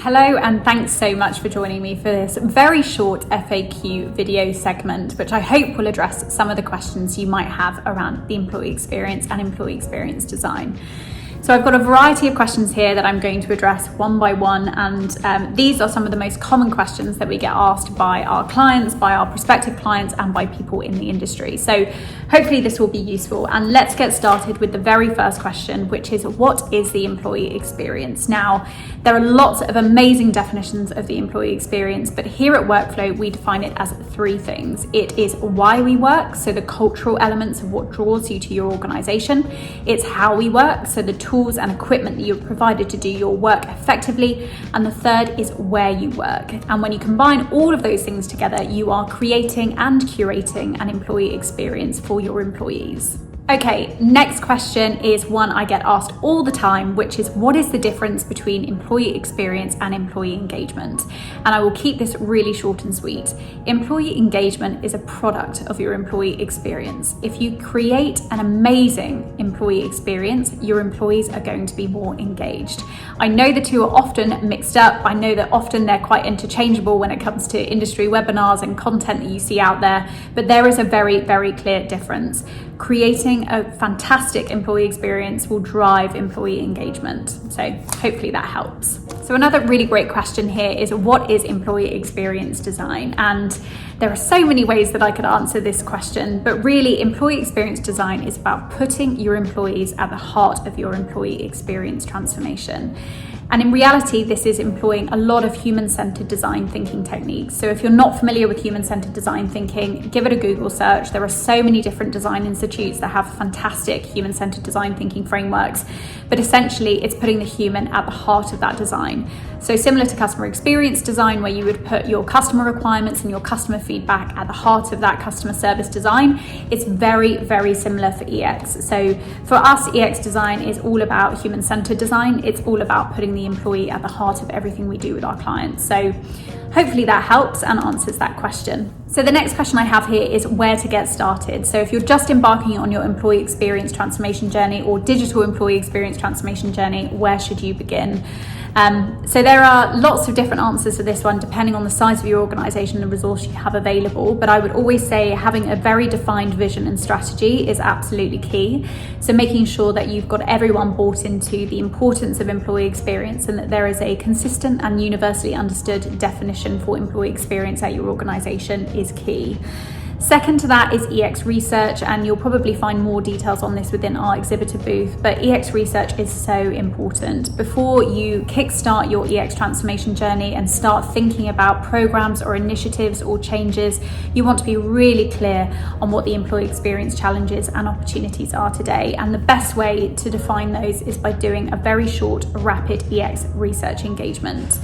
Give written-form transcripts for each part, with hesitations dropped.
Hello, and thanks so much for joining me for this very short FAQ video segment, which I hope will address some of the questions you might have around the employee experience and employee experience design. So I've got a variety of questions here that I'm going to address one by one, and these are some of the most common questions that we get asked by our clients, by our prospective clients, and by people in the industry. So hopefully this will be useful, and let's get started with the very first question, which is, what is the employee experience? Now, there are lots of amazing definitions of the employee experience, but here at wrkflow we define it as three things. It is why we work, so the cultural elements of what draws you to your organization. It's how we work, so the tools and equipment that you're provided to do your work effectively. And the third is where you work. And when you combine all of those things together, you are creating and curating an employee experience for your employees. Okay, next question is one I get asked all the time, which is, what is the difference between employee experience and employee engagement? And I will keep this really short and sweet. Employee engagement is a product of your employee experience. If you create an amazing employee experience, your employees are going to be more engaged. I know the two are often mixed up. I know that often they're quite interchangeable when it comes to industry webinars and content that you see out there, but there is a very, very clear difference. Creating a fantastic employee experience will drive employee engagement. So hopefully that helps. So another really great question here is, what is employee experience design? And there are so many ways that I could answer this question, but really employee experience design is about putting your employees at the heart of your employee experience transformation. And in reality, this is employing a lot of human-centered design thinking techniques. So if you're not familiar with human-centered design thinking, give it a Google search. There are so many different design institutes that have fantastic human-centered design thinking frameworks. But essentially, it's putting the human at the heart of that design. So similar to customer experience design, where you would put your customer requirements and your customer feedback at the heart of that customer service design, it's very, very similar for EX. So for us, EX design is all about human-centered design. It's all about putting the employee at the heart of everything we do with our clients. So hopefully that helps and answers that question. So the next question I have here is where to get started. So if you're just embarking on your employee experience transformation journey or digital employee experience transformation journey, where should you begin? So there are lots of different answers to this one, depending on the size of your organization and resource you have available. But I would always say having a very defined vision and strategy is absolutely key. So making sure that you've got everyone bought into the importance of employee experience and that there is a consistent and universally understood definition for employee experience at your organization is key. Second to that is EX research, and you'll probably find more details on this within our exhibitor booth, but EX research is so important. Before you kickstart your EX transformation journey and start thinking about programs or initiatives or changes, you want to be really clear on what the employee experience challenges and opportunities are today. And the best way to define those is by doing a very short, rapid EX research engagement.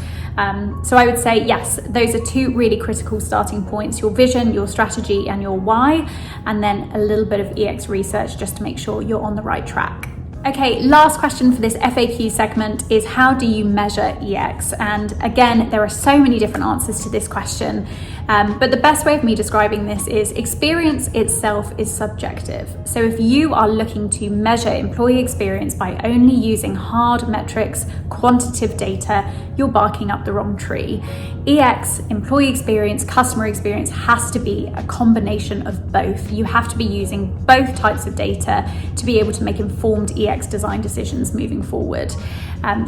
So I would say, yes, those are two really critical starting points: your vision, your strategy, and your why, and then a little bit of EX research just to make sure you're on the right track. Okay, last question for this FAQ segment is, how do you measure EX? And again, there are so many different answers to this question, but the best way of me describing this is experience itself is subjective. So if you are looking to measure employee experience by only using hard metrics, quantitative data, you're barking up the wrong tree. EX, employee experience, customer experience, has to be a combination of both. You have to be using both types of data to be able to make informed EX design decisions moving forward.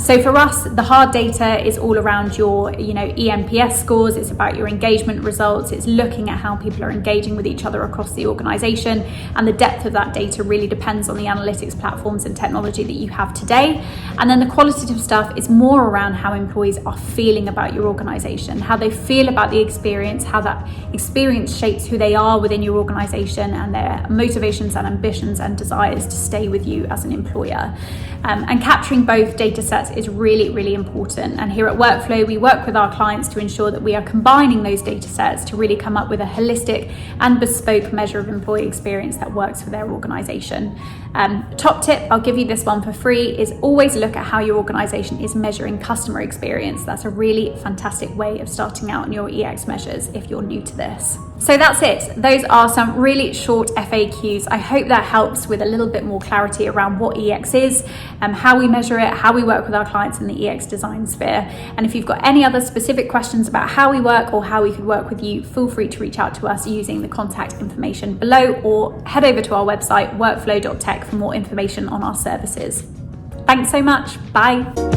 So for us, the hard data is all around your, eNPS scores. It's about your engagement results. It's looking at how people are engaging with each other across the organization. And the depth of that data really depends on the analytics platforms and technology that you have today. And then the qualitative stuff is more around how employees are feeling about your organization, how they feel about the experience, how that experience shapes who they are within your organization and their motivations and ambitions and desires to stay with you as an employer. And capturing both data sets is really, really important. And here at wrkflow, we work with our clients to ensure that we are combining those data sets to really come up with a holistic and bespoke measure of employee experience that works for their organization. Top tip, I'll give you this one for free, is always look at how your organization is measuring customer experience. That's a really fantastic way of starting out on your EX measures if you're new to this. So that's it. Those are some really short FAQs. I hope that helps with a little bit more clarity around what EX is, how we measure it, how we work with our clients in the EX design sphere. And if you've got any other specific questions about how we work or how we could work with you, feel free to reach out to us using the contact information below, or head over to our website, wrkflow.tech, for more information on our services. Thanks so much. Bye.